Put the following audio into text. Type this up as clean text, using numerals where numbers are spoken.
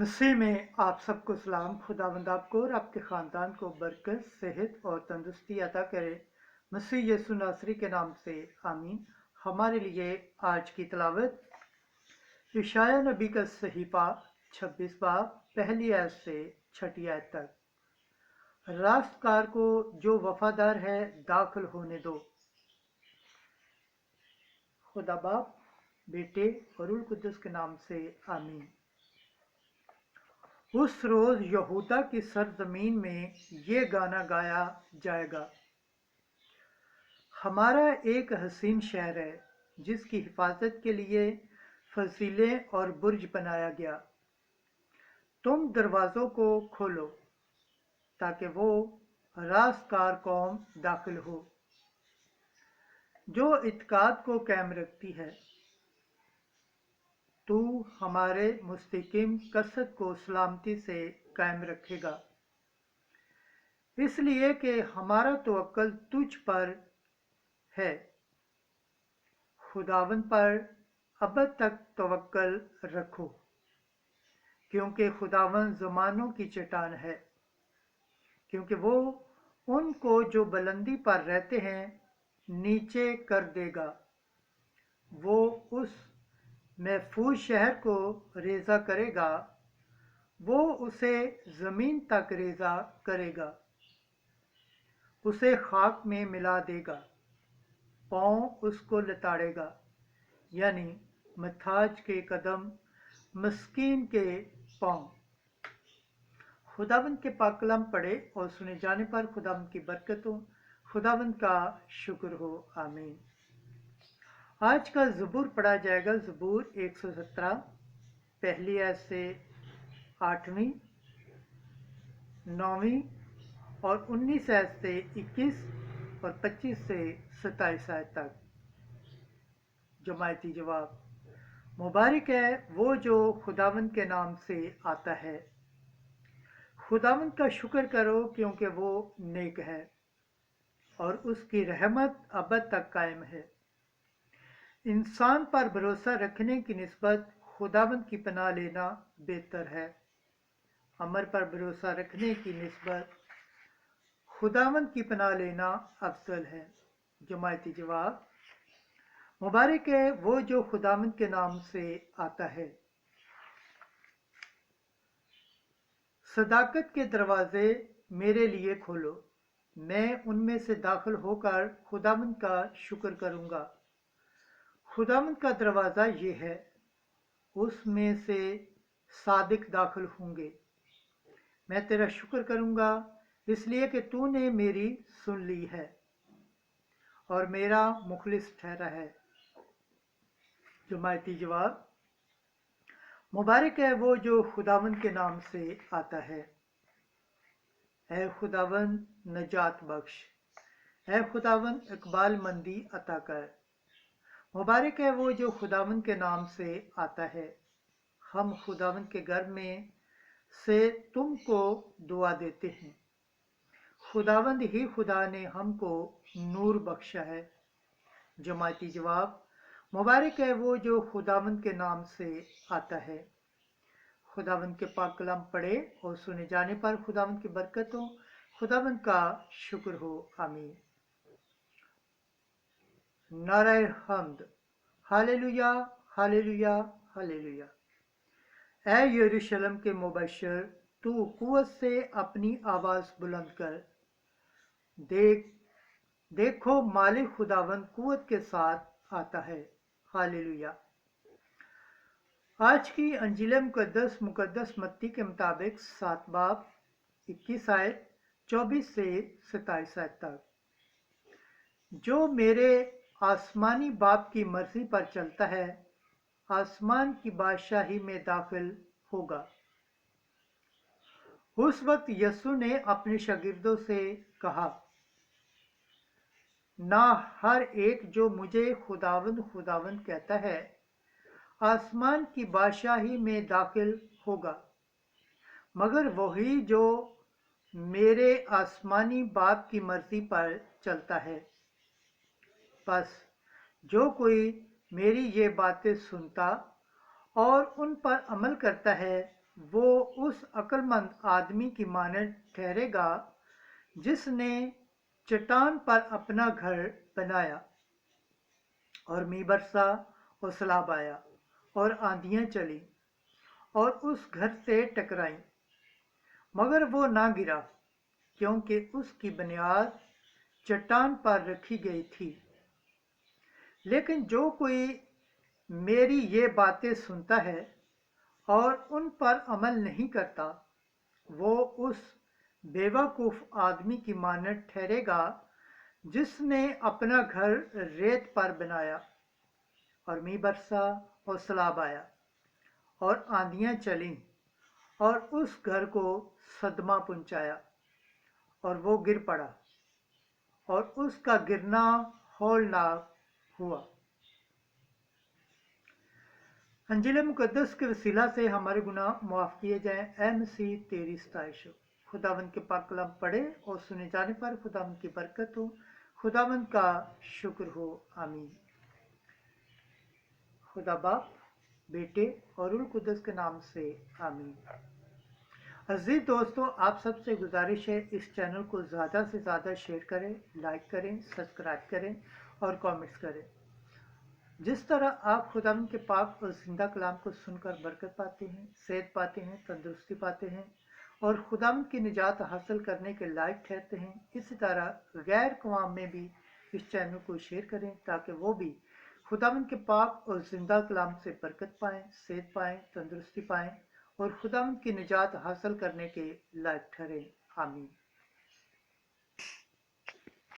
मसीह में आप सबको सलाम। खुदावंद आपको और आपके ख़ानदान को बरकत, सेहत और तंदुरुस्ती अता करे। मसीह यीशु नासरी के नाम से आमीन। हमारे लिए आज की तलावत यशायाह नबी का सहीफा 26 बाब पहली आयत से 6 आयत तक। रास्तकार को जो वफादार है दाखिल होने दो। खुदा बाप, बेटे और रूह कुद्दुस के नाम से आमीन। उस रोज यहूदा की सरजमीन में ये गाना गाया जाएगा। हमारा एक हसीन शहर है जिसकी हिफाजत के लिए फसीलें और बुर्ज बनाया गया। तुम दरवाज़ों को खोलो ताकि वो रास्तकार कौम दाखिल हो जो इत्काद को कायम रखती है। तू हमारे मुस्तकीम कसद को सलामती से कायम रखेगा, इसलिए कि हमारा तवक्कुल तुझ पर है। खुदावंद पर अब तक तवक्कुल रखो, क्योंकि खुदावंद ज़मानों की चट्टान है। क्योंकि वो उनको जो बुलंदी पर रहते हैं नीचे कर देगा। वो उस महफूज शहर को रेज़ा करेगा, वो उसे ज़मीन तक रेज़ा करेगा, उसे खाक में मिला देगा, पाँव उसको लताड़ेगा, यानी मथाज के कदम मस्कीन के पाँव। खुदावंद के पाक कलाम पढ़े और सुने जाने पर खुदावंद की बरकत हो, खुदावंद का शुक्र हो, आमीन। आज का ज़बूर पढ़ा जाएगा। ज़बूर 117 पहली आयत से 8वीं, 9वीं और 19 आयत से 21 और 25 से 27 आयत तक। जमायती जवाब। मुबारक है वो जो खुदावंद के नाम से आता है। खुदावंद का शुक्र करो क्योंकि वो नेक है और उसकी रहमत अबद तक कायम है। इंसान पर भरोसा रखने की निस्बत खुदावंद की पनाह लेना बेहतर है। अमर पर भरोसा रखने की निस्बत खुदावंद की पनाह लेना अफजल है। जमायती जवाब। मुबारक है वो जो खुदावंद के नाम से आता है। सदाकत के दरवाजे मेरे लिए खोलो, मैं उनमें से दाखिल होकर खुदावंद का शुक्र करूंगा। खुदावंद का दरवाज़ा ये है, उसमें से सादिक दाखिल होंगे। मैं तेरा शुक्र करूंगा इसलिए कि तूने मेरी सुन ली है और मेरा मुखलिस ठहरा है। जमायती जवाब। मुबारक है वो जो खुदावंद के नाम से आता है। ऐ खुदावंद नजात बख्श, ऐ खुदावंद इकबाल मंदी अता कर। मुबारक है वो जो खुदावंद के नाम से आता है। हम खुदावंद के घर में से तुमको दुआ देते हैं। खुदावंद ही खुदा ने हमको नूर बख्शा है। जमायती जवाब। मुबारक है वो जो खुदावंद के नाम से आता है। खुदावंद के पाक कलाम पढ़े और सुने जाने पर खुदावंद की बरकत हो, खुदावंद का शुक्र हो, आमीन। नारे हम्द। हालेलुया, हालेलुया, हालेलुया। ऐ यरूशलेम के मुबशर, तू कुव्वत से अपनी आवाज़ बुलंद कर। देखो मालिक खुदावंद कुव्वत के साथ आता है। हालेलुया। आज की अंजील मुकद्दस मत्ती के मुताबिक 7 बाब 21 आयत 24 से 27 आयत तक। जो मेरे आसमानी बाप की मर्जी पर चलता है आसमान की बादशाही में दाखिल होगा। उस वक्त यीशु ने अपने शागिर्दों से कहा, ना हर एक जो मुझे खुदावंद खुदावंद कहता है आसमान की बादशाही में दाखिल होगा, मगर वही जो मेरे आसमानी बाप की मर्जी पर चलता है। बस जो कोई मेरी ये बातें सुनता और उन पर अमल करता है वो उस अक्लमंद आदमी की मानद ठहरेगा जिसने चट्टान पर अपना घर बनाया और मींह बरसा और सैलाब आया और आंधियां चली और उस घर से टकराई, मगर वो ना गिरा क्योंकि उसकी बुनियाद चट्टान पर रखी गई थी। लेकिन जो कोई मेरी ये बातें सुनता है और उन पर अमल नहीं करता, वो उस बेवकूफ़ आदमी की मानद ठहरेगा जिसने अपना घर रेत पर बनाया और मींह बरसा और सैलाब आया और आंधियां चलीं और उस घर को सदमा पहुंचाया और वो गिर पड़ा और उसका गिरना हौलनाक हुआ। अंजील मुकद्दस के वसीला से हमारे गुनाह माफ़ किए जाएं। ऐ मसीह तेरी सताइश हो। खुदावंद के पाक कलाम पढ़े और सुने जाने पर खुदावंद की बरकत हो। खुदावंद का शुक्र हो। आमीन। खुदा बाप, बेटे और रूह कुद्दस के नाम से आमीन। अजीज दोस्तों, आप सबसे गुजारिश है इस चैनल को ज़्यादा से ज़्यादा शेयर करें, लाइक करें, सब्सक्राइब करें और कमेंट्स करें। जिस तरह आप खुदावंद के पाक और जिंदा कलाम को सुनकर बरकत पाते हैं, सेहत पाते हैं, तंदुरुस्ती पाते हैं और खुदावंद की निजात हासिल करने के लायक ठहरते हैं, इसी तरह गैर कवाम में भी इस चैनल को शेयर करें ताकि वो भी खुदावंद के पाक और जिंदा कलाम से बरकत पाएँ, सेहत पाएँ, तंदुरुस्ती पाएँ और खुदावंद की निजात हासिल करने के लायक ठहरें। आमीन।